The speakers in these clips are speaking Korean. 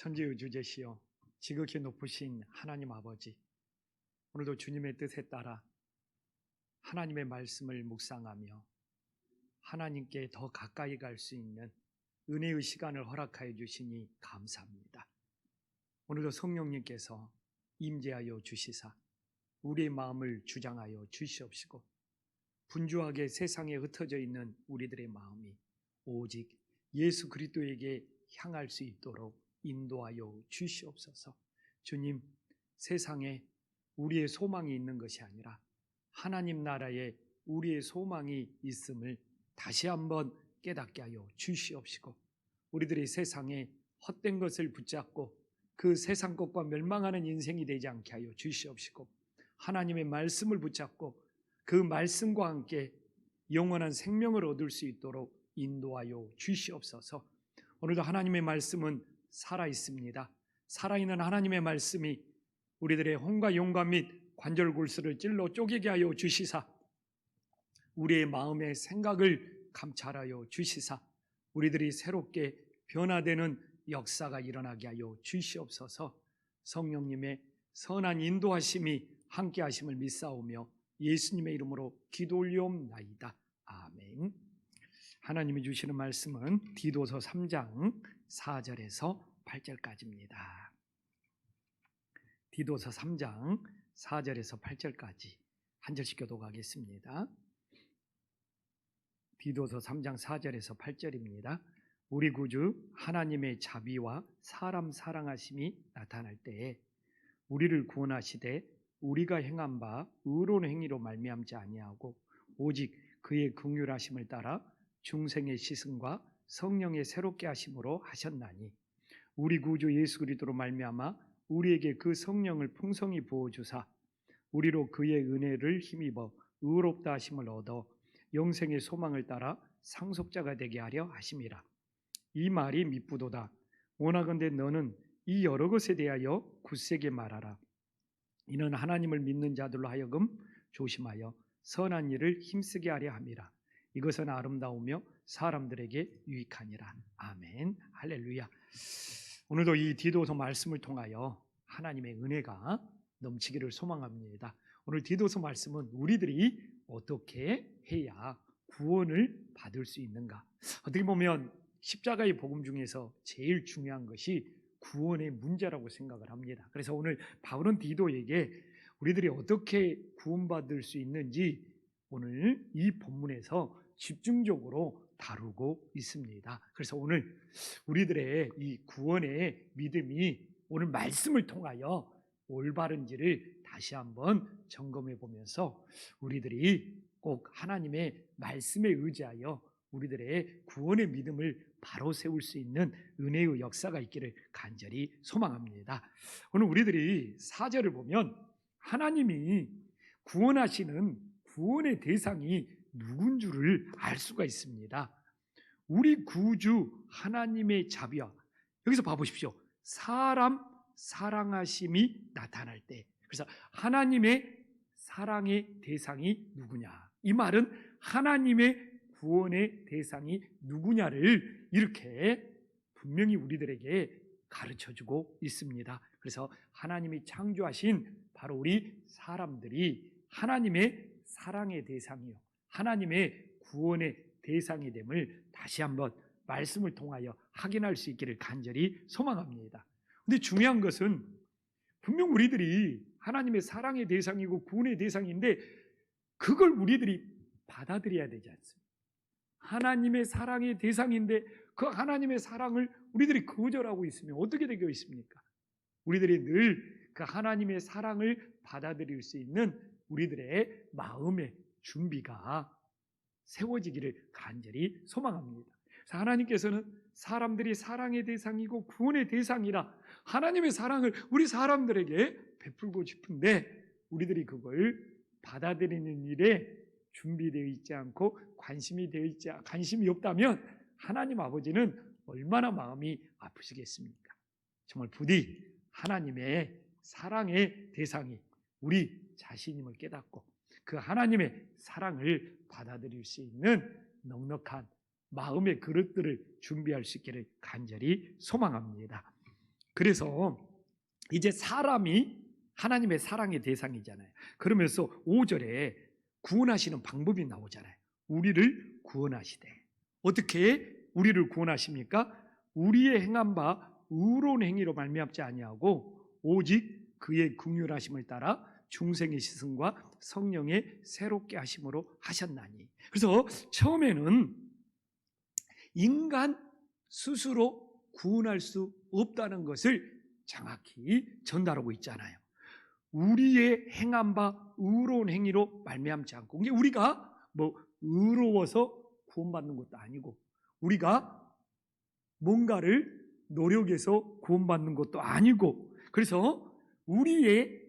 천지의 주제시여 지극히 높으신 하나님 아버지, 오늘도 주님의 뜻에 따라 하나님의 말씀을 묵상하며 하나님께 더 가까이 갈 수 있는 은혜의 시간을 허락하여 주시니 감사합니다. 오늘도 성령님께서 임재하여 주시사 우리의 마음을 주장하여 주시옵시고, 분주하게 세상에 흩어져 있는 우리들의 마음이 오직 예수 그리스도에게 향할 수 있도록 인도하여 주시옵소서. 주님, 세상에 우리의 소망이 있는 것이 아니라 하나님 나라에 우리의 소망이 있음을 다시 한번 깨닫게 하여 주시옵시고, 우리들이 세상에 헛된 것을 붙잡고 그 세상 것과 멸망하는 인생이 되지 않게 하여 주시옵시고, 하나님의 말씀을 붙잡고 그 말씀과 함께 영원한 생명을 얻을 수 있도록 인도하여 주시옵소서. 오늘도 하나님의 말씀은 살아있습니다. 살아있는 하나님의 말씀이 우리들의 혼과 영과 및 관절골수를 찔러 쪼개게 하여 주시사 우리의 마음의 생각을 감찰하여 주시사 우리들이 새롭게 변화되는 역사가 일어나게 하여 주시옵소서. 성령님의 선한 인도하심이 함께 하심을 믿사오며 예수님의 이름으로 기도 올리옵나이다. 아멘. 하나님이 주시는 말씀은 디도서 3장 4절에서 8절까지입니다. 디도서 3장 4절에서 8절까지 한 절씩 교독하겠습니다. 디도서 3장 4절에서 8절입니다. 우리 구주 하나님의 자비와 사람 사랑하심이 나타날 때에 우리를 구원하시되 우리가 행한 바 의로운 행위로 말미암지 아니하고 오직 그의 긍휼하심을 따라 중생의 시승과 성령의 새롭게 하심으로 하셨나니, 우리 구주 예수 그리스도로 말미암아 우리에게 그 성령을 풍성히 부어 주사 우리로 그의 은혜를 힘입어 의롭다 하심을 얻어 영생의 소망을 따라 상속자가 되게 하려 하심이라. 이 말이 미쁘도다. 원하건대 너는 이 여러 것에 대하여 굳세게 말하라. 이는 하나님을 믿는 자들로 하여금 조심하여 선한 일을 힘쓰게 하려 함이라. 이것은 아름다우며 사람들에게 유익하니라. 아멘. 할렐루야. 오늘도 이 디도서 말씀을 통하여 하나님의 은혜가 넘치기를 소망합니다. 오늘 디도서 말씀은 우리들이 어떻게 해야 구원을 받을 수 있는가? 어떻게 보면 십자가의 복음 중에서 제일 중요한 것이 구원의 문제라고 생각을 합니다. 그래서 오늘 바울은 디도에게 우리들이 어떻게 구원받을 수 있는지 오늘 이 본문에서 집중적으로 다루고 있습니다. 그래서 오늘 우리들의 이 구원의 믿음이 오늘 말씀을 통하여 올바른지를 다시 한번 점검해 보면서 우리들이 꼭 하나님의 말씀에 의지하여 우리들의 구원의 믿음을 바로 세울 수 있는 은혜의 역사가 있기를 간절히 소망합니다. 오늘 우리들이 4절을 보면 하나님이 구원하시는 구원의 대상이 누군 줄을 알 수가 있습니다. 우리 구주 하나님의 자비와, 여기서 봐보십시오. 사람 사랑하심이 나타날 때, 그래서 하나님의 사랑의 대상이 누구냐, 이 말은 하나님의 구원의 대상이 누구냐를 이렇게 분명히 우리들에게 가르쳐주고 있습니다. 그래서 하나님이 창조하신 바로 우리 사람들이 하나님의 사랑의 대상이요, 하나님의 구원의 대상이 됨을 다시 한번 말씀을 통하여 확인할 수 있기를 간절히 소망합니다. 근데 중요한 것은 분명 우리들이 하나님의 사랑의 대상이고 구원의 대상인데 그걸 우리들이 받아들여야 되지 않습니까? 하나님의 사랑의 대상인데 그 하나님의 사랑을 우리들이 거절하고 있으면 어떻게 되고 있습니까? 우리들이 늘 그 하나님의 사랑을 받아들일 수 있는 우리들의 마음의 준비가 세워지기를 간절히 소망합니다. 그래서 하나님께서는 사람들이 사랑의 대상이고 구원의 대상이라 하나님의 사랑을 우리 사람들에게 베풀고 싶은데 우리들이 그걸 받아들이는 일에 준비되어 있지 않고 관심이 없다면 하나님 아버지는 얼마나 마음이 아프시겠습니까? 정말 부디 하나님의 사랑의 대상이 우리 자신임을 깨닫고 그 하나님의 사랑을 받아들일 수 있는 넉넉한 마음의 그릇들을 준비할 수 있기를 간절히 소망합니다. 그래서 이제 사람이 하나님의 사랑의 대상이잖아요. 그러면서 5절에 구원하시는 방법이 나오잖아요. 우리를 구원하시되. 어떻게 우리를 구원하십니까? 우리의 행한 바 의로운 행위로 말미암지 아니하고 오직 그의 긍휼하심을 따라 중생의 시승과 성령의 새롭게 하심으로 하셨나니. 그래서 처음에는 인간 스스로 구원할 수 없다는 것을 정확히 전달하고 있잖아요. 우리의 행한 바 의로운 행위로 말미암지 않고, 이게 우리가 뭐 의로워서 구원받는 것도 아니고, 우리가 뭔가를 노력해서 구원받는 것도 아니고, 그래서 우리의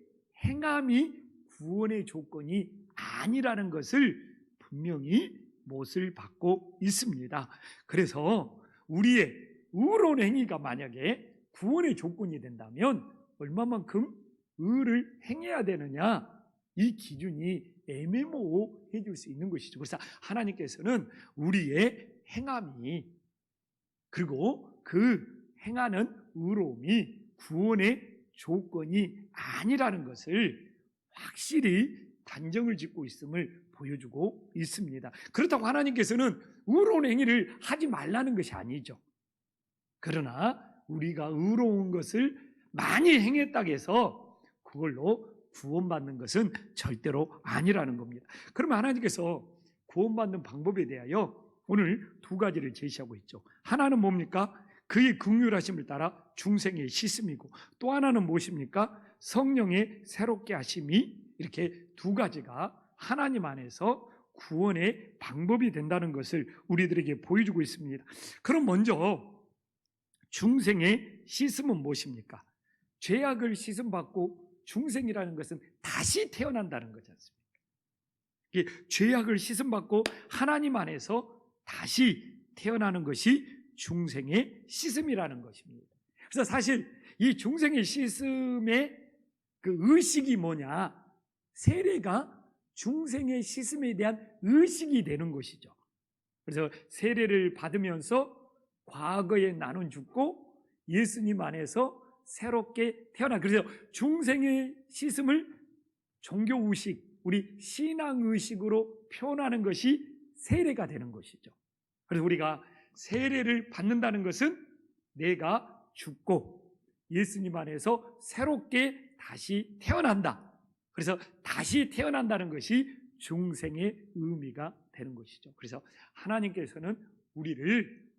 행함이 구원의 조건이 아니라는 것을 분명히 못을 받고 있습니다. 그래서 우리의 의로운 행위가 만약에 구원의 조건이 된다면 얼마만큼 의를 행해야 되느냐, 이 기준이 애매모호해질 수 있는 것이죠. 그래서 하나님께서는 우리의 행함이, 그리고 그 행하는 의로움이 구원의 조건이 아니라는 것을 확실히 단정을 짓고 있음을 보여주고 있습니다. 그렇다고 하나님께서는 의로운 행위를 하지 말라는 것이 아니죠. 그러나 우리가 의로운 것을 많이 행했다고 해서 그걸로 구원받는 것은 절대로 아니라는 겁니다. 그러면 하나님께서 구원받는 방법에 대하여 오늘 두 가지를 제시하고 있죠. 하나는 뭡니까? 그의 긍휼하심을 따라 중생의 씻음이고, 또 하나는 무엇입니까? 성령의 새롭게 하심이, 이렇게 두 가지가 하나님 안에서 구원의 방법이 된다는 것을 우리들에게 보여주고 있습니다. 그럼 먼저 중생의 씻음은 무엇입니까? 죄악을 씻음받고 중생이라는 것은 다시 태어난다는 거지 않습니까? 죄악을 씻음받고 하나님 안에서 다시 태어나는 것이 중생의 씻음이라는 것입니다. 그래서 사실 이 중생의 씻음의 그 의식이 뭐냐? 세례가 중생의 씻음에 대한 의식이 되는 것이죠. 그래서 세례를 받으면서 과거에 나는 죽고 예수님 안에서 새롭게 태어나, 그래서 중생의 씻음을 종교의식, 우리 신앙의식으로 표현하는 것이 세례가 되는 것이죠. 그래서 우리가 세례를 받는다는 것은 내가 죽고 예수님 안에서 새롭게 다시 태어난다. 그래서 다시 태어난다는 것이 중생의 의미가 되는 것이죠. 그래서 하나님께서는 우리를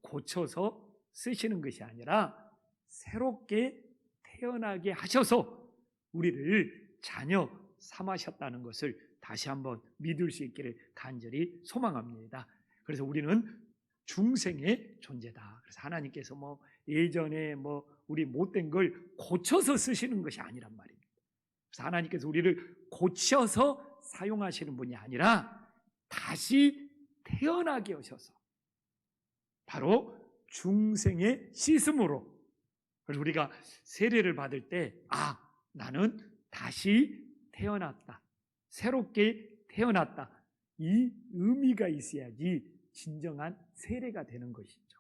고쳐서 쓰시는 것이 아니라 새롭게 태어나게 하셔서 우리를 자녀 삼으셨다는 것을 다시 한번 믿을 수 있기를 간절히 소망합니다. 그래서 우리는 중생의 존재다. 그래서 하나님께서 예전에 우리 못된 걸 고쳐서 쓰시는 것이 아니란 말입니다. 그래서 하나님께서 우리를 고쳐서 사용하시는 분이 아니라 다시 태어나게 하셔서 바로 중생의 씻음으로, 그래서 우리가 세례를 받을 때 나는 다시 태어났다, 새롭게 태어났다, 이 의미가 있어야지 진정한 세례가 되는 것이죠.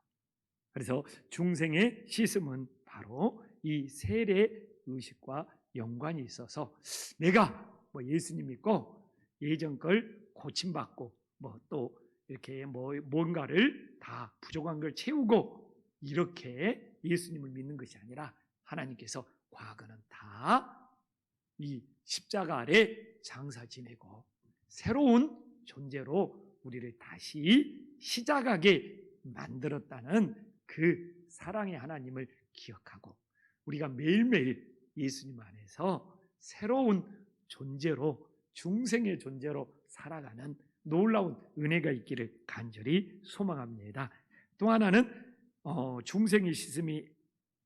그래서 중생의 씻음은 바로 이 세례 의식과 연관이 있어서 내가 예수님 믿고 예전 걸 고침받고 또 이렇게 뭔가를 다 부족한 걸 채우고 이렇게 예수님을 믿는 것이 아니라 하나님께서 과거는 다 이 십자가 아래 장사 지내고 새로운 존재로 우리를 다시 시작하게 만들었다는 그 사랑의 하나님을 기억하고 우리가 매일매일 예수님 안에서 새로운 존재로, 중생의 존재로 살아가는 놀라운 은혜가 있기를 간절히 소망합니다. 또 하나는 중생의 씻음이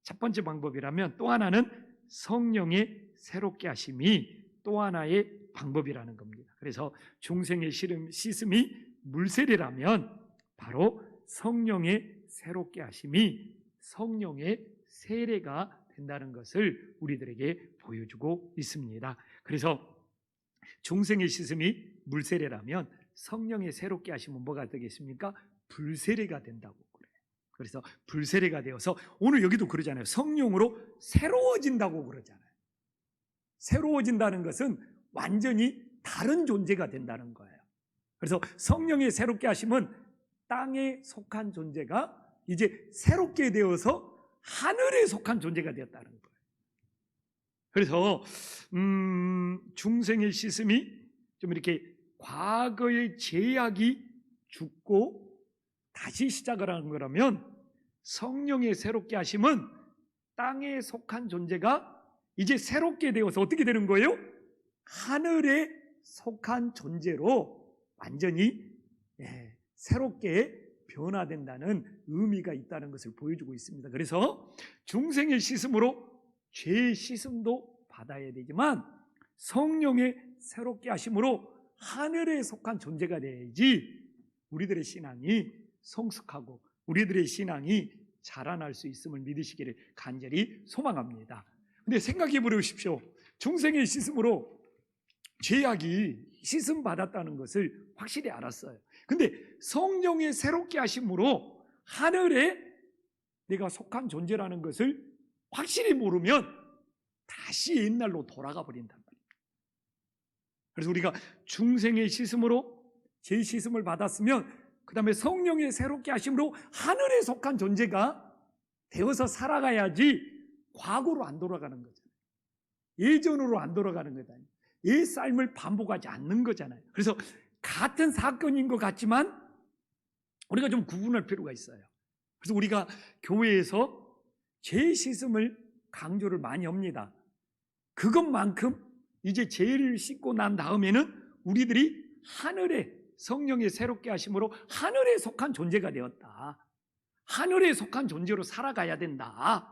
첫 번째 방법이라면, 또 하나는 성령의 새롭게 하심이 또 하나의 방법이라는 겁니다. 그래서 중생의 씻음이 물세례라면 바로 성령의 새롭게 하심이 성령의 세례가 된다는 것을 우리들에게 보여주고 있습니다. 그래서 중생의 씻음이 물세례라면 성령의 새롭게 하심은 뭐가 되겠습니까? 불세례가 된다고 그래요. 그래서 불세례가 되어서 오늘 여기도 그러잖아요. 성령으로 새로워진다고 그러잖아요. 새로워진다는 것은 완전히 다른 존재가 된다는 거예요. 그래서 성령의 새롭게 하심은 땅에 속한 존재가 이제 새롭게 되어서 하늘에 속한 존재가 되었다는 거예요. 그래서 중생의 씻음이 좀 이렇게 과거의 죄악이 죽고 다시 시작을 하는 거라면, 성령의 새롭게 하심은 땅에 속한 존재가 이제 새롭게 되어서 어떻게 되는 거예요? 하늘에 속한 존재로 완전히 새롭게 변화된다는 의미가 있다는 것을 보여주고 있습니다. 그래서 중생의 씻음으로 죄의 씻음도 받아야 되지만 성령의 새롭게 하심으로 하늘에 속한 존재가 돼야지 우리들의 신앙이 성숙하고 우리들의 신앙이 자라날 수 있음을 믿으시기를 간절히 소망합니다. 근데 생각해 보십시오. 중생의 씻음으로 죄악이 씻음 받았다는 것을 확실히 알았어요. 근데 성령의 새롭게 하심으로 하늘에 내가 속한 존재라는 것을 확실히 모르면 다시 옛날로 돌아가 버린단 말이에요. 그래서 우리가 중생의 씻음으로 죄 씻음을 받았으면 그 다음에 성령의 새롭게 하심으로 하늘에 속한 존재가 되어서 살아가야지 과거로 안 돌아가는 거잖아요. 예전으로 안 돌아가는 거잖아요. 옛 삶을 반복하지 않는 거잖아요. 그래서 같은 사건인 것 같지만 우리가 좀 구분할 필요가 있어요. 그래서 우리가 교회에서 죄 씻음을 강조를 많이 합니다. 그것만큼 이제 죄를 씻고 난 다음에는 우리들이 하늘에 성령의 새롭게 하심으로 하늘에 속한 존재가 되었다. 하늘에 속한 존재로 살아가야 된다.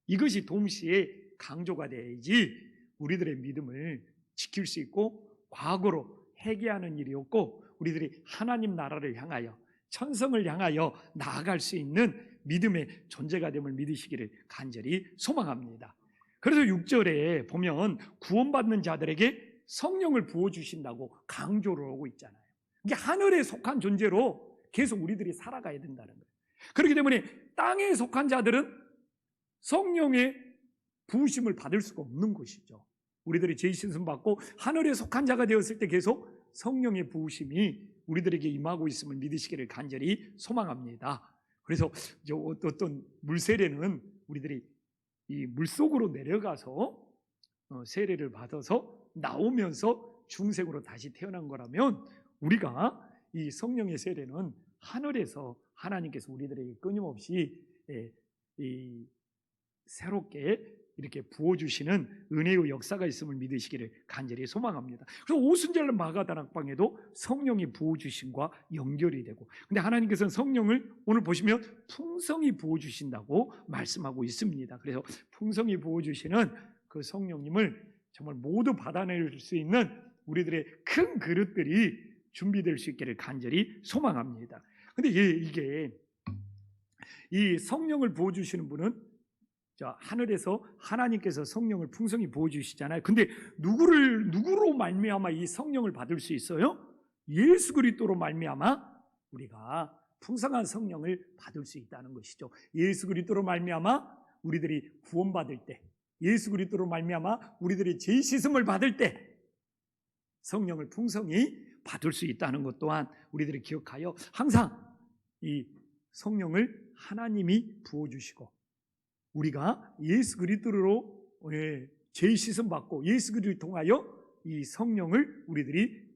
이것이 동시에 강조가 돼야지 우리들의 믿음을 지킬 수 있고 과거로 회개하는 일이 없고 우리들이 하나님 나라를 향하여 천성을 향하여 나아갈 수 있는 믿음의 존재가 됨을 믿으시기를 간절히 소망합니다. 그래서 6절에 보면 구원받는 자들에게 성령을 부어주신다고 강조를 하고 있잖아요. 이게 하늘에 속한 존재로 계속 우리들이 살아가야 된다는 거예요. 그렇기 때문에 땅에 속한 자들은 성령의 부으심을 받을 수가 없는 것이죠. 우리들이 죄 씻음 받고 하늘에 속한 자가 되었을 때 계속 성령의 부으심이 우리들에게 임하고 있음을 믿으시기를 간절히 소망합니다. 그래서 어떤 물세례는 우리들이 이 물속으로 내려가서 세례를 받아서 나오면서 중생으로 다시 태어난 거라면, 우리가 이 성령의 세례는 하늘에서 하나님께서 우리들에게 끊임없이 새롭게 이렇게 부어주시는 은혜의 역사가 있음을 믿으시기를 간절히 소망합니다. 그래서 오순절 마가다락방에도 성령이 부어주심과 연결이 되고, 근데 하나님께서는 성령을 오늘 보시면 풍성히 부어주신다고 말씀하고 있습니다. 그래서 풍성히 부어주시는 그 성령님을 정말 모두 받아낼 수 있는 우리들의 큰 그릇들이 준비될 수 있기를 간절히 소망합니다. 근데 이게 이 성령을 부어주시는 분은 하늘에서 하나님께서 성령을 풍성히 부어주시잖아요. 근데 누구로 말미암아 이 성령을 받을 수 있어요? 예수 그리스도로 말미암아 우리가 풍성한 성령을 받을 수 있다는 것이죠. 예수 그리스도로 말미암아 우리들이 구원받을 때, 예수 그리스도로 말미암아 우리들이 죄 씻음을 받을 때 성령을 풍성히 받을 수 있다는 것 또한 우리들이 기억하여 항상 이 성령을 하나님이 부어주시고 우리가 예수 그리스도로 죄 씻음 받고 예수 그리스도를 통하여 이 성령을 우리들이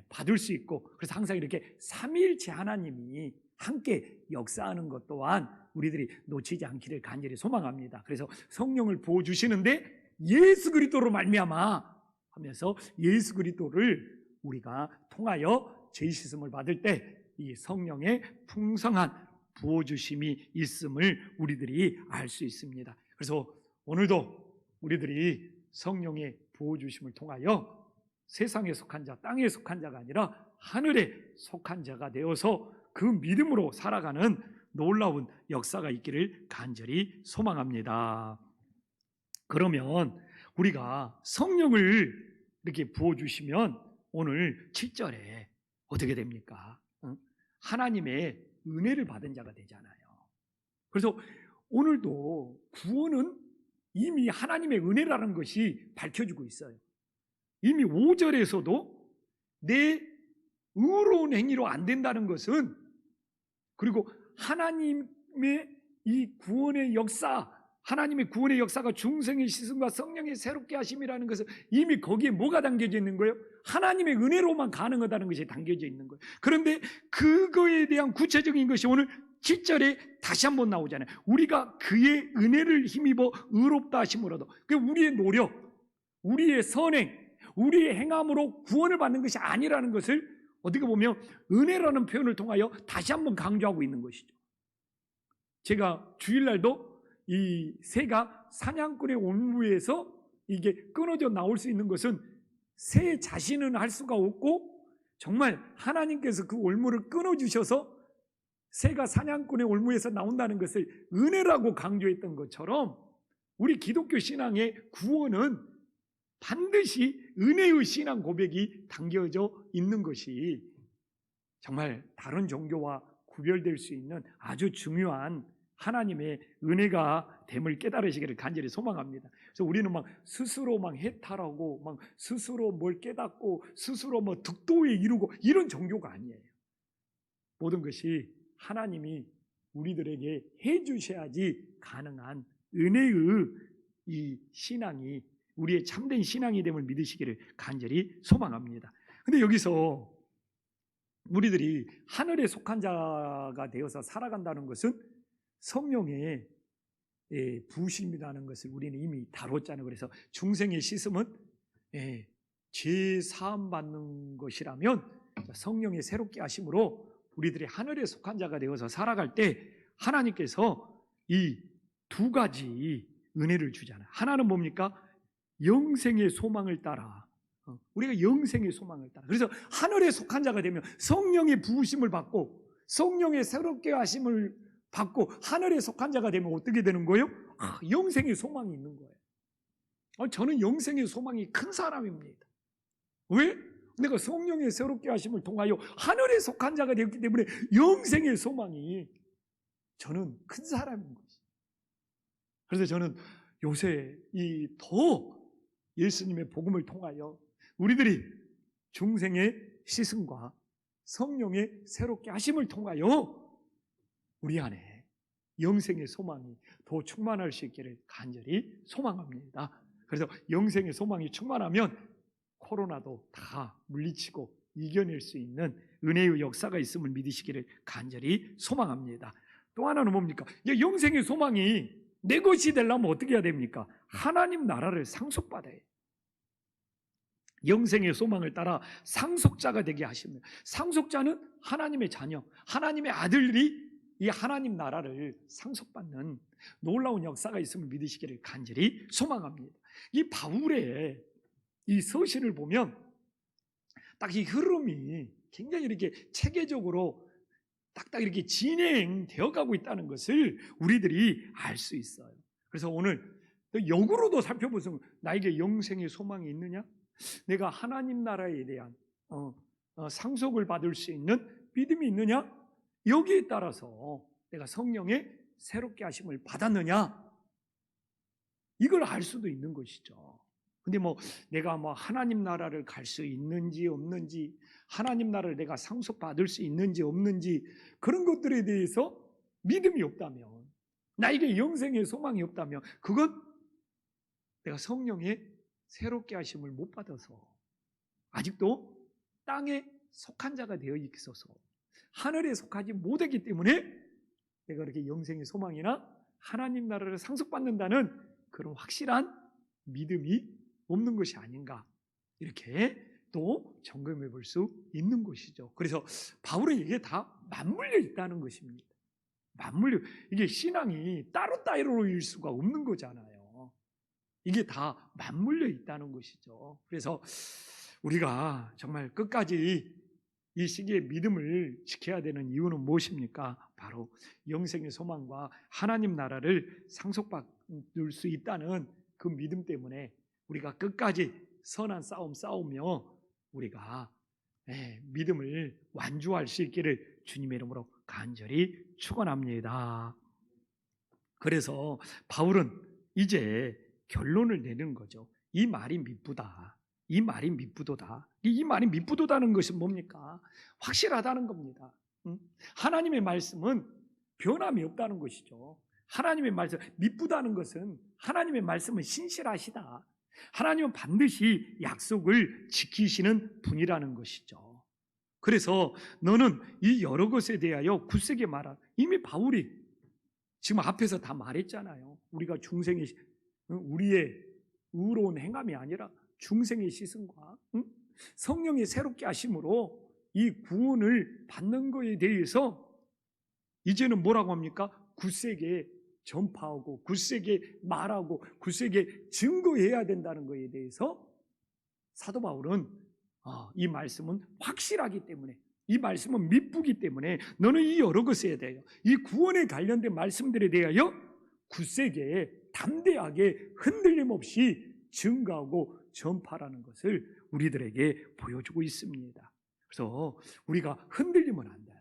받을 수 있고, 그래서 항상 이렇게 삼위일체 하나님이 함께 역사하는 것 또한 우리들이 놓치지 않기를 간절히 소망합니다. 그래서 성령을 부어주시는데 예수 그리스도로 말미암아 하면서 예수 그리스도를 우리가 통하여 죄 씻음을 받을 때 이 성령의 풍성한 부어주심이 있음을 우리들이 알 수 있습니다. 그래서 오늘도 우리들이 성령의 부어주심을 통하여 세상에 속한 자, 땅에 속한 자가 아니라 하늘에 속한 자가 되어서 그 믿음으로 살아가는 놀라운 역사가 있기를 간절히 소망합니다. 그러면 우리가 성령을 이렇게 부어주시면 오늘 7절에 어떻게 됩니까? 하나님의 은혜를 받은 자가 되잖아요. 그래서 오늘도 구원은 이미 하나님의 은혜라는 것이 밝혀지고 있어요. 이미 5절에서도 내 의로운 행위로 안 된다는 것은, 그리고 하나님의 이 구원의 역사, 하나님의 구원의 역사가 중생의 씻음과 성령의 새롭게 하심이라는 것은 이미 거기에 뭐가 담겨져 있는 거예요? 하나님의 은혜로만 가능하다는 것이 담겨져 있는 거예요. 그런데 그거에 대한 구체적인 것이 오늘 7절에 다시 한번 나오잖아요. 우리가 그의 은혜를 힘입어 의롭다 하심을 얻어. 그 우리의 노력, 우리의 선행, 우리의 행함으로 구원을 받는 것이 아니라는 것을 어떻게 보면 은혜라는 표현을 통하여 다시 한번 강조하고 있는 것이죠. 제가 주일날도 이 새가 사냥꾼의 올무에서 이게 끊어져 나올 수 있는 것은 새 자신은 할 수가 없고, 정말 하나님께서 그 올무를 끊어주셔서 새가 사냥꾼의 올무에서 나온다는 것을 은혜라고 강조했던 것처럼, 우리 기독교 신앙의 구원은 반드시 은혜의 신앙 고백이 담겨져 있는 것이 정말 다른 종교와 구별될 수 있는 아주 중요한 하나님의 은혜가 됨을 깨달으시기를 간절히 소망합니다. 그래서 우리는 막 스스로 막 해탈하고, 막 스스로 뭘 깨닫고, 스스로 뭐 득도에 이루고 이런 종교가 아니에요. 모든 것이 하나님이 우리들에게 해주셔야지 가능한 은혜의 이 신앙이 우리의 참된 신앙이 됨을 믿으시기를 간절히 소망합니다. 근데 여기서 우리들이 하늘에 속한 자가 되어서 살아간다는 것은 성령의 부으심이라는 것을 우리는 이미 다뤘잖아요. 그래서 중생의 씻음은 죄 사함 받는 것이라면 성령의 새롭게 하심으로 우리들이 하늘에 속한 자가 되어서 살아갈 때 하나님께서 이 두 가지 은혜를 주잖아요. 하나는 뭡니까? 영생의 소망을 따라. 우리가 영생의 소망을 따라. 그래서 하늘에 속한 자가 되면 성령의 부으심을 받고 성령의 새롭게 하심을 받고 하늘에 속한 자가 되면 어떻게 되는 거예요? 영생의 소망이 있는 거예요. 저는 영생의 소망이 큰 사람입니다. 왜? 내가 성령의 새롭게 하심을 통하여 하늘에 속한 자가 되었기 때문에 영생의 소망이 저는 큰 사람인 것이죠. 그래서 저는 요새 이 더 예수님의 복음을 통하여 우리들이 중생의 씻음과 성령의 새롭게 하심을 통하여 우리 안에 영생의 소망이 더 충만할 수 있기를 간절히 소망합니다. 그래서 영생의 소망이 충만하면 코로나도 다 물리치고 이겨낼 수 있는 은혜의 역사가 있음을 믿으시기를 간절히 소망합니다. 또 하나는 뭡니까? 영생의 소망이 내 것이 되려면 어떻게 해야 됩니까? 하나님 나라를 상속받아야 해요. 영생의 소망을 따라 상속자가 되게 하십니다. 상속자는 하나님의 자녀, 하나님의 아들이 이 하나님 나라를 상속받는 놀라운 역사가 있음을 믿으시기를 간절히 소망합니다. 이 바울의 이 서신을 보면 딱 이 흐름이 굉장히 이렇게 체계적으로 딱딱 이렇게 진행되어 가고 있다는 것을 우리들이 알 수 있어요. 그래서 오늘 역으로도 살펴보면 나에게 영생의 소망이 있느냐? 내가 하나님 나라에 대한 상속을 받을 수 있는 믿음이 있느냐? 여기에 따라서 내가 성령의 새롭게 하심을 받았느냐? 이걸 알 수도 있는 것이죠. 근데 내가 하나님 나라를 갈 수 있는지 없는지, 하나님 나라를 내가 상속받을 수 있는지 없는지, 그런 것들에 대해서 믿음이 없다면, 나에게 영생의 소망이 없다면, 그건 내가 성령의 새롭게 하심을 못 받아서 아직도 땅에 속한 자가 되어 있어서 하늘에 속하지 못했기 때문에 내가 그렇게 영생의 소망이나 하나님 나라를 상속받는다는 그런 확실한 믿음이 없는 것이 아닌가, 이렇게 또 점검해 볼 수 있는 것이죠. 그래서 바울은 이게 다 맞물려 있다는 것입니다. 이게 신앙이 따로따로일 수가 없는 거잖아요. 이게 다 맞물려 있다는 것이죠. 그래서 우리가 정말 끝까지 이 시기에 믿음을 지켜야 되는 이유는 무엇입니까? 바로 영생의 소망과 하나님 나라를 상속받을 수 있다는 그 믿음 때문에 우리가 끝까지 선한 싸움 싸우며 우리가 믿음을 완주할 수 있기를 주님의 이름으로 간절히 축원합니다. 그래서 바울은 이제 결론을 내는 거죠. 이 말이 미쁘다. 이 말이 미쁘도다. 이 말이 미쁘도다는 것은 뭡니까? 확실하다는 겁니다. 하나님의 말씀은 변함이 없다는 것이죠. 하나님의 말씀, 미쁘다는 것은 하나님의 말씀은 신실하시다. 하나님은 반드시 약속을 지키시는 분이라는 것이죠. 그래서 너는 이 여러 것에 대하여 굳세게 말하. 이미 바울이 지금 앞에서 다 말했잖아요. 우리가 우리의 의로운 행함이 아니라 중생의 시선과 성령의 새롭게 하심으로 이 구원을 받는 것에 대해서 이제는 뭐라고 합니까? 굳세게 전파하고 굳세게 말하고 굳세게 증거해야 된다는 것에 대해서 사도 바울은 이 말씀은 확실하기 때문에, 이 말씀은 미쁘기 때문에 너는 이 여러 것에 대하여, 이 구원에 관련된 말씀들에 대하여 굳세게 담대하게 흔들림 없이 증거하고 전파라는 것을 우리들에게 보여주고 있습니다. 그래서 우리가 흔들리면 안 돼요.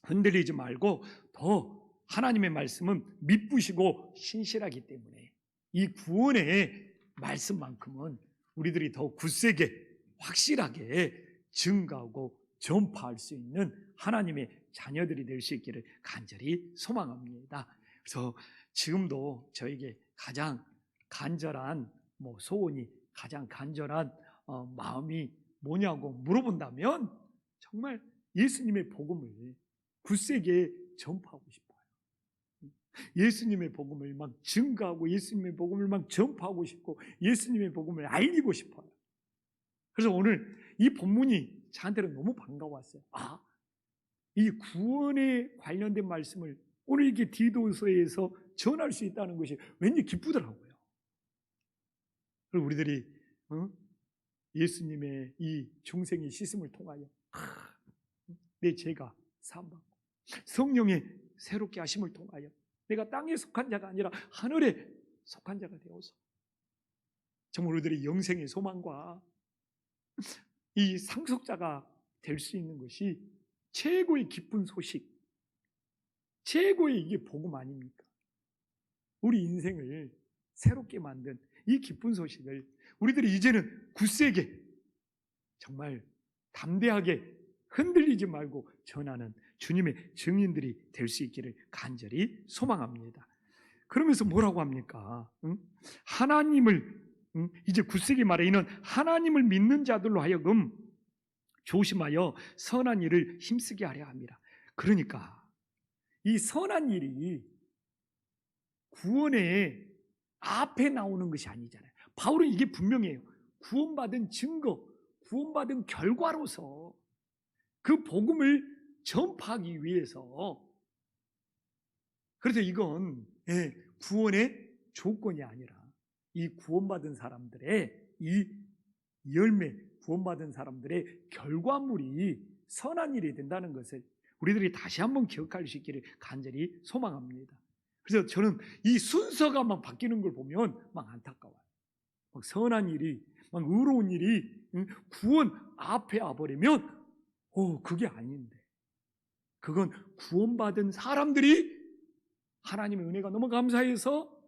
흔들리지 말고 더 하나님의 말씀은 미쁘시고 신실하기 때문에 이 구원의 말씀만큼은 우리들이 더 굳세게 확실하게 증거하고 전파할 수 있는 하나님의 자녀들이 될 수 있기를 간절히 소망합니다. 그래서 지금도 저에게 가장 간절한 소원이, 가장 간절한 마음이 뭐냐고 물어본다면 정말 예수님의 복음을 굳세게 전파하고 싶어요. 예수님의 복음을 막 증거하고 예수님의 복음을 막 전파하고 싶고 예수님의 복음을 알리고 싶어요. 그래서 오늘 이 본문이 저한테는 너무 반가웠어요. 이 구원에 관련된 말씀을 오늘 이렇게 디도서에서 전할 수 있다는 것이 왠지 기쁘더라고요. 그리고 우리들이 예수님의 이 중생의 시슴을 통하여 내 죄가 사함받고 성령의 새롭게 하심을 통하여 내가 땅에 속한 자가 아니라 하늘에 속한 자가 되어서 정말 우리들이 영생의 소망과 이 상속자가 될 수 있는 것이 최고의 기쁜 소식, 최고의 이게 복음 아닙니까? 우리 인생을 새롭게 만든 이 기쁜 소식을 우리들이 이제는 굳세게 정말 담대하게 흔들리지 말고 전하는 주님의 증인들이 될 수 있기를 간절히 소망합니다. 그러면서 뭐라고 합니까? 하나님을 이제 굳세게 말해 이는 하나님을 믿는 자들로 하여금 조심하여 선한 일을 힘쓰게 하려 합니다. 그러니까 이 선한 일이 구원의 앞에 나오는 것이 아니잖아요. 바울은 이게 분명해요. 구원받은 증거, 구원받은 결과로서 그 복음을 전파하기 위해서, 그래서 이건 구원의 조건이 아니라 이 구원받은 사람들의 이 열매, 구원받은 사람들의 결과물이 선한 일이 된다는 것을 우리들이 다시 한번 기억할 수 있기를 간절히 소망합니다. 그래서 저는 이 순서가 막 바뀌는 걸 보면 막 안타까워요. 막 선한 일이, 막 의로운 일이 구원 앞에 와버리면 그게 아닌데, 그건 구원받은 사람들이 하나님의 은혜가 너무 감사해서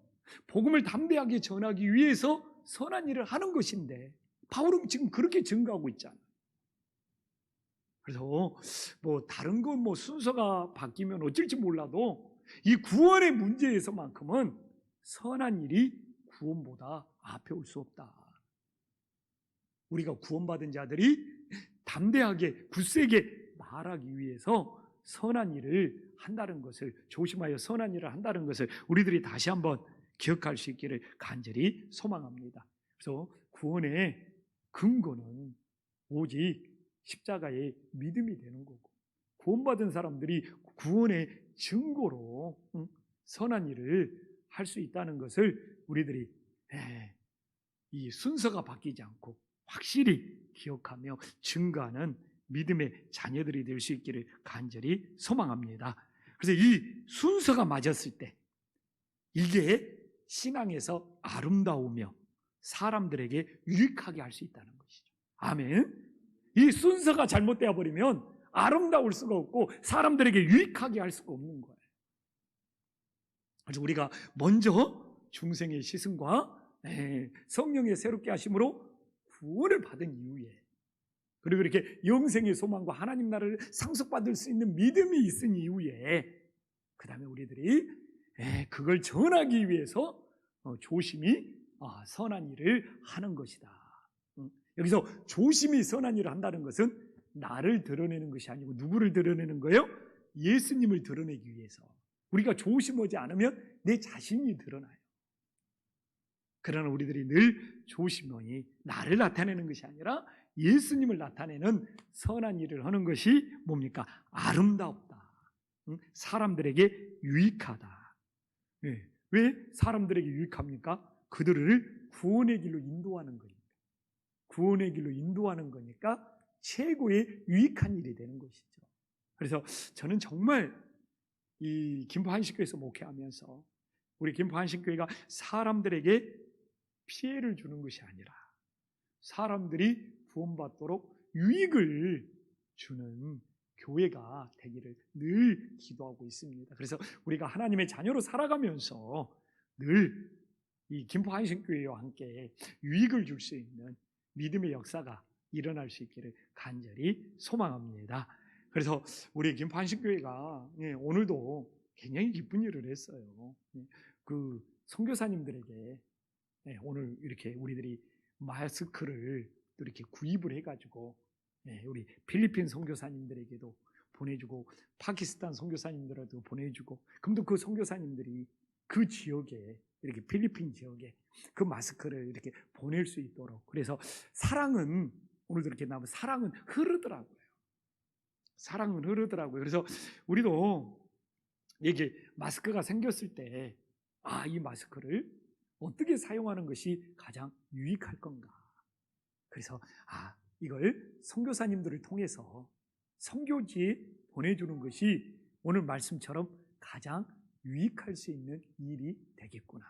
복음을 담대하게 전하기 위해서 선한 일을 하는 것인데 바울은 지금 그렇게 증거하고 있잖아요. 그래서 다른 건 순서가 바뀌면 어쩔지 몰라도 이 구원의 문제에서만큼은 선한 일이 구원보다 앞에 올 수 없다. 우리가 구원받은 자들이 담대하게 굳세게 말하기 위해서 선한 일을 한다는 것을, 조심하여 선한 일을 한다는 것을 우리들이 다시 한번 기억할 수 있기를 간절히 소망합니다. 그래서 구원의 근거는 오직 십자가의 믿음이 되는 거고, 구원받은 사람들이 구원의 증거로 선한 일을 할 수 있다는 것을 우리들이 이 순서가 바뀌지 않고 확실히 기억하며 증거하는 믿음의 자녀들이 될 수 있기를 간절히 소망합니다. 그래서 이 순서가 맞았을 때 이게 신앙에서 아름다우며 사람들에게 유익하게 할 수 있다는 것이죠. 아멘. 이 순서가 잘못되어 버리면 아름다울 수가 없고 사람들에게 유익하게 할 수가 없는 거예요. 그래서 우리가 먼저 중생의 시승과 성령의 새롭게 하심으로 구원을 받은 이후에, 그리고 이렇게 영생의 소망과 하나님 나라를 상속받을 수 있는 믿음이 있은 이후에, 그 다음에 우리들이 그걸 전하기 위해서 조심히 선한 일을 하는 것이다. 여기서 조심히 선한 일을 한다는 것은 나를 드러내는 것이 아니고 누구를 드러내는 거예요? 예수님을 드러내기 위해서. 우리가 조심하지 않으면 내 자신이 드러나요. 그러나 우리들이 늘 조심히 나를 나타내는 것이 아니라 예수님을 나타내는 선한 일을 하는 것이 뭡니까? 아름답다. 사람들에게 유익하다. 왜 사람들에게 유익합니까? 그들을 구원의 길로 인도하는 거니까. 구원의 길로 인도하는 거니까 최고의 유익한 일이 되는 것이죠. 그래서 저는 정말 이 김포 한식교회에서 목회하면서 우리 김포 한식교회가 사람들에게 피해를 주는 것이 아니라 사람들이 구원받도록 유익을 주는 교회가 되기를 늘 기도하고 있습니다. 그래서 우리가 하나님의 자녀로 살아가면서 늘 이 김포 한식교회와 함께 유익을 줄 수 있는 믿음의 역사가 일어날 수 있기를 간절히 소망합니다. 그래서 우리 김포 한식교회가 오늘도 굉장히 기쁜 일을 했어요. 그 선교사님들에게 오늘 이렇게 우리들이 마스크를 또 이렇게 구입을 해가지고 우리 필리핀 선교사님들에게도 보내주고 파키스탄 선교사님들에게도 보내주고, 그럼 그 선교사님들이 그 지역에 이렇게 필리핀 지역에 그 마스크를 이렇게 보낼 수 있도록, 그래서 사랑은 오늘도 이렇게 나오면 사랑은 흐르더라고요. 사랑은 흐르더라고요. 그래서 우리도 이게 마스크가 생겼을 때 이 마스크를 어떻게 사용하는 것이 가장 유익할 건가. 그래서 이걸 선교사님들을 통해서 선교지에 보내주는 것이 오늘 말씀처럼 가장 유익할 수 있는 일이 되겠구나.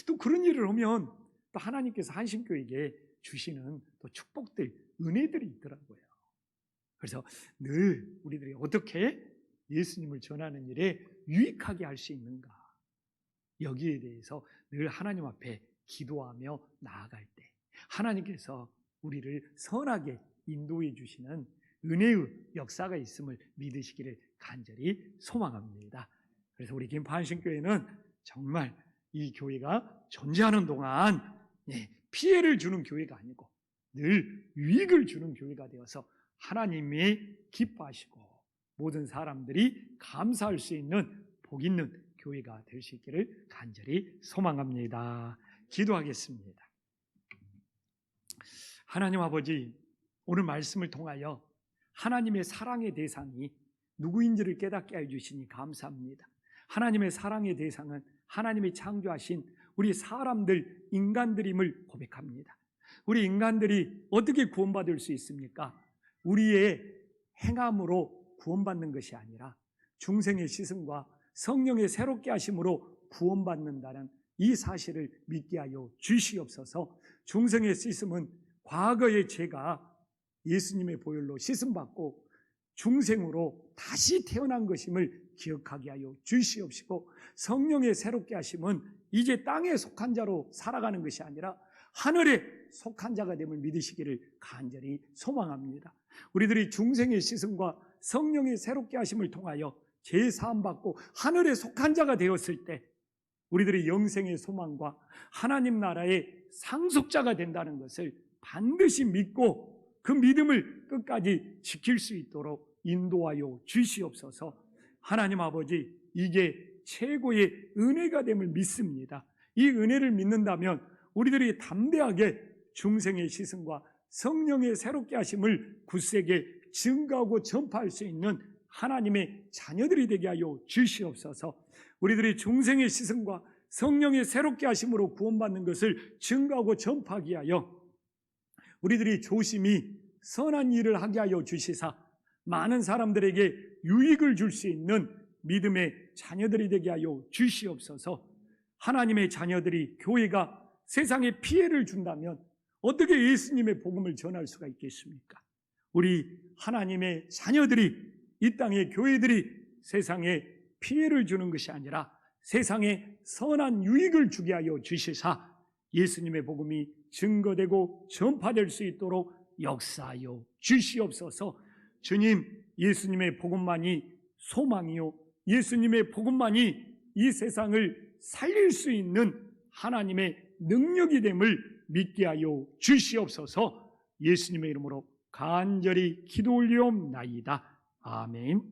또 그런 일을 하면 또 하나님께서 한신교에게 주시는 또 축복들, 은혜들이 있더라고요. 그래서 늘 우리들이 어떻게 예수님을 전하는 일에 유익하게 할 수 있는가, 여기에 대해서 늘 하나님 앞에 기도하며 나아갈 때 하나님께서 우리를 선하게 인도해 주시는 은혜의 역사가 있음을 믿으시기를 간절히 소망합니다. 그래서 우리 김포 한신교회는 정말 이 교회가 존재하는 동안 피해를 주는 교회가 아니고 늘 유익을 주는 교회가 되어서 하나님이 기뻐하시고 모든 사람들이 감사할 수 있는 복 있는 교회가 될 수 있기를 간절히 소망합니다. 기도하겠습니다. 하나님 아버지, 오늘 말씀을 통하여 하나님의 사랑의 대상이 누구인지를 깨닫게 해주시니 감사합니다. 하나님의 사랑의 대상은 하나님이 창조하신 우리 사람들, 인간들임을 고백합니다. 우리 인간들이 어떻게 구원받을 수 있습니까? 우리의 행함으로 구원받는 것이 아니라 중생의 시승과 성령의 새롭게 하심으로 구원받는다는 이 사실을 믿게 하여 주시옵소서. 중생의 씻음은 과거의 죄가 예수님의 보혈로 씻음받고 중생으로 다시 태어난 것임을 기억하게 하여 주시옵시고, 성령의 새롭게 하심은 이제 땅에 속한 자로 살아가는 것이 아니라 하늘에 속한 자가 됨을 믿으시기를 간절히 소망합니다. 우리들이 중생의 씻음과 성령의 새롭게 하심을 통하여 죄 사함 받고 하늘에 속한 자가 되었을 때 우리들이 영생의 소망과 하나님 나라의 상속자가 된다는 것을 반드시 믿고 그 믿음을 끝까지 지킬 수 있도록 인도하여 주시옵소서. 하나님 아버지, 이게 최고의 은혜가 됨을 믿습니다. 이 은혜를 믿는다면 우리들이 담대하게 중생의 시승과 성령의 새롭게 하심을 굳세게 증거하고 전파할 수 있는 하나님의 자녀들이 되게 하여 주시옵소서. 우리들이 중생의 시승과 성령의 새롭게 하심으로 구원받는 것을 증거하고 전파하게 하여 우리들이 조심히 선한 일을 하게 하여 주시사 많은 사람들에게 유익을 줄 수 있는 믿음의 자녀들이 되게 하여 주시옵소서. 하나님의 자녀들이, 교회가 세상에 피해를 준다면 어떻게 예수님의 복음을 전할 수가 있겠습니까? 우리 하나님의 자녀들이, 이 땅의 교회들이 세상에 피해를 주는 것이 아니라 세상에 선한 유익을 주게 하여 주시사 예수님의 복음이 증거되고 전파될 수 있도록 역사하여 주시옵소서. 주님, 예수님의 복음만이 소망이요, 예수님의 복음만이 이 세상을 살릴 수 있는 하나님의 능력이 됨을 믿게 하여 주시옵소서. 예수님의 이름으로 간절히 기도 올리옵나이다. 아멘.